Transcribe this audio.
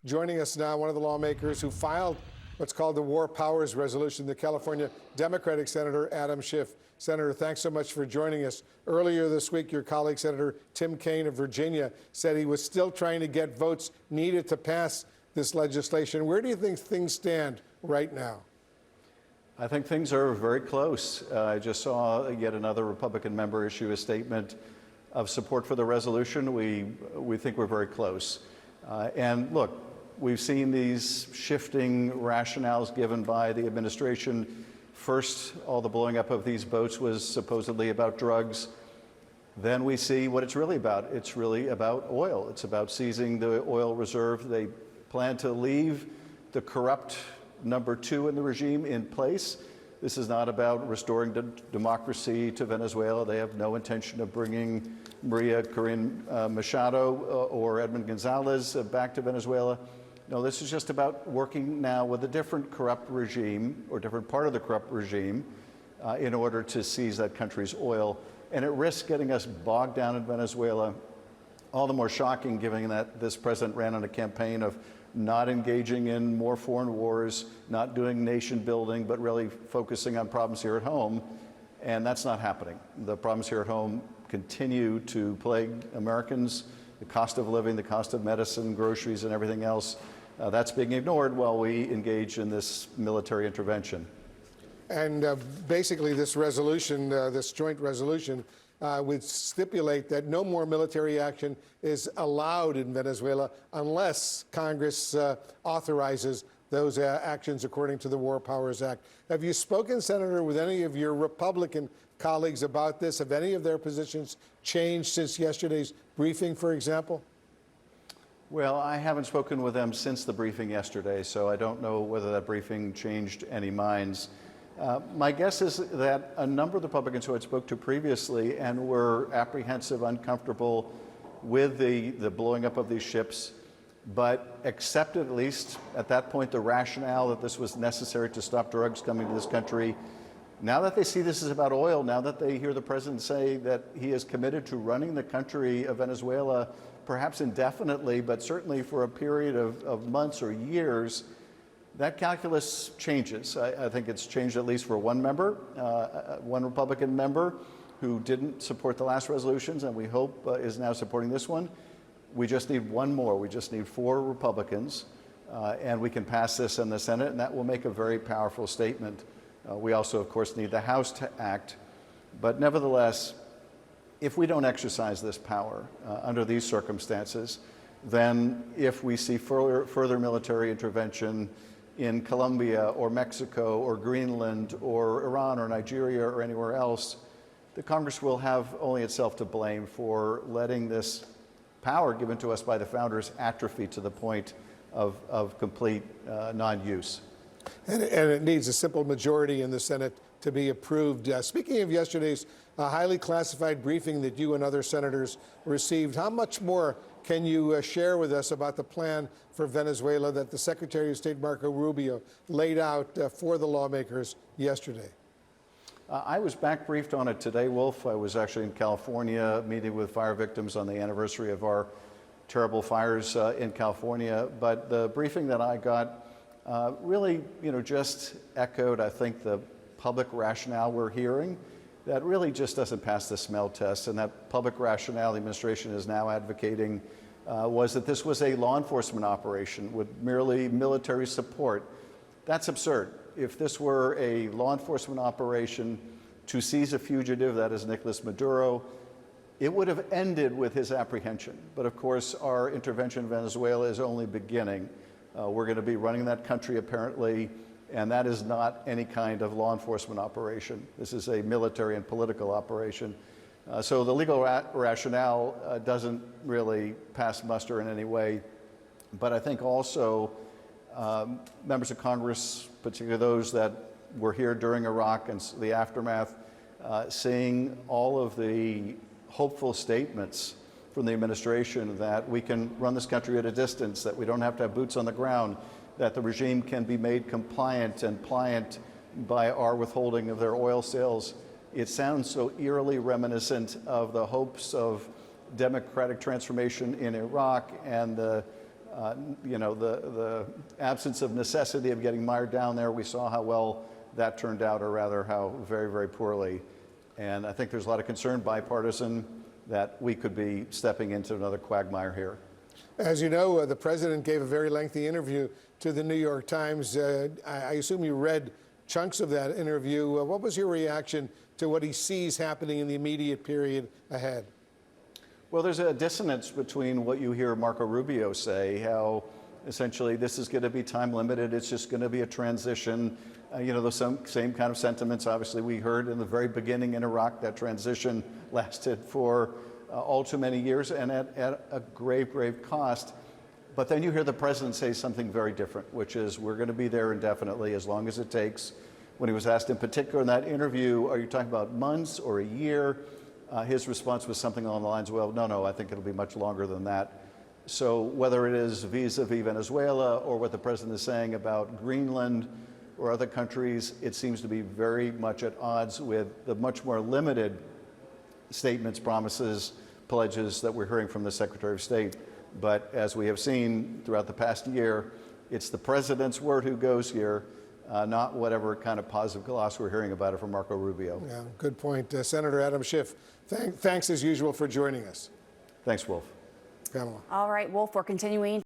Joining us now, one of the lawmakers who filed what's called the War Powers Resolution, the California Democratic Senator Adam Schiff. Senator, thanks so much for joining us. Earlier this week, your colleague, Senator Tim Kaine of Virginia, said he was still trying to get votes needed to pass this legislation. Where do you think things stand right now? I think things are very close. I just saw yet another Republican member issue a statement of support for the resolution. We think we're very close. And look, we've seen these shifting rationales given by the administration. First, all the blowing up of these boats was supposedly about drugs. Then we see what it's really about. It's really about oil. It's about seizing the oil reserve. They plan to leave the corrupt number 2 in the regime in place. This is not about restoring democracy to Venezuela. They have no intention of bringing Maria Corina Machado or Edmund Gonzalez back to Venezuela. No, this is just about working now with a different corrupt regime or different part of the corrupt regime in order to seize that country's oil. And it risks getting us bogged down in Venezuela. All the more shocking given that this president ran on a campaign of not engaging in more foreign wars, not doing nation building, but really focusing on problems here at home. And that's not happening. The problems here at home continue to plague Americans. The cost of living, the cost of medicine, groceries, and everything else, that's being ignored while we engage in this military intervention. And basically this resolution, this joint resolution, would stipulate that no more military action is allowed in Venezuela unless Congress authorizes those actions according to the War Powers Act. Have you spoken, Senator, with any of your Republican colleagues about this? Have any of their positions changed since yesterday's briefing, for example? Well, I haven't spoken with them since the briefing yesterday, so I don't know whether that briefing changed any minds. My guess is that a number of the Republicans who I spoke to previously and were apprehensive, uncomfortable with the blowing up of these ships, but accepted, at least at that point, the rationale that this was necessary to stop drugs coming to this country. Now that they see this is about oil, now that they hear the president say that he is committed to running the country of Venezuela, perhaps indefinitely, but certainly for a period of months or years, that calculus changes. I think it's changed at least for one member, one Republican member who didn't support the last resolutions and we hope is now supporting this one. We just need one more. We just need 4 Republicans and we can pass this in the Senate and that will make a very powerful statement. We also, of course, need the House to act. But nevertheless, if we don't exercise this power under these circumstances, then if we see further military intervention in Colombia or Mexico or Greenland or Iran or Nigeria or anywhere else, the Congress will have only itself to blame for letting this power given to us by the founders atrophy to the point of complete non-use. And it needs a simple majority in the Senate to be approved. Speaking of yesterday's highly classified briefing that you and other senators received, how much more can you share with us about the plan for Venezuela that the Secretary of State, Marco Rubio, laid out for the lawmakers yesterday? I was back briefed on it today, Wolf. I was actually in California meeting with fire victims on the anniversary of our terrible fires in California. But the briefing that I got really, just echoed, I think, the public rationale we're hearing that really just doesn't pass the smell test. And that public rationale the administration is now advocating was that this was a law enforcement operation with merely military support. That's absurd. If this were a law enforcement operation to seize a fugitive, that is Nicolas Maduro, it would have ended with his apprehension. But of course, our intervention in Venezuela is only beginning. We're going to be running that country apparently, and that is not any kind of law enforcement operation. This is a military and political operation. So the legal rationale doesn't really pass muster in any way. But I think also members of Congress, particularly those that were here during Iraq and the aftermath, seeing all of the hopeful statements from the administration that we can run this country at a distance, that we don't have to have boots on the ground, that the regime can be made compliant and pliant by our withholding of their oil sales. It sounds so eerily reminiscent of the hopes of democratic transformation in Iraq and the the absence of necessity of getting mired down there. We saw how well that turned out, or rather how very, very poorly. And I think there's a lot of concern, bipartisan, that we could be stepping into another quagmire here. As you know, the president gave a very lengthy interview to the New York Times. I assume you read chunks of that interview. What was your reaction to what he sees happening in the immediate period ahead? Well, there's a dissonance between what you hear Marco Rubio say, how essentially this is going to be time limited, it's just going to be a transition. Those same kind of sentiments, obviously, we heard in the very beginning in Iraq. That transition lasted for all too many years and at a grave, grave cost. But then you hear the president say something very different, which is we're going to be there indefinitely as long as it takes. When he was asked in particular in that interview, are you talking about months or a year? His response was something along the lines, well, no, I think it'll be much longer than that. So whether it is vis-a-vis Venezuela or what the president is saying about Greenland or other countries, it seems to be very much at odds with the much more limited statements, promises, pledges that we're hearing from the Secretary of State. But as we have seen throughout the past year, it's the president's word who goes here, not whatever kind of positive gloss we're hearing about it from Marco Rubio. Yeah, good point. Senator Adam Schiff, thanks as usual for joining us. Thanks, Wolf. Pamela. All right, Wolf, we're continuing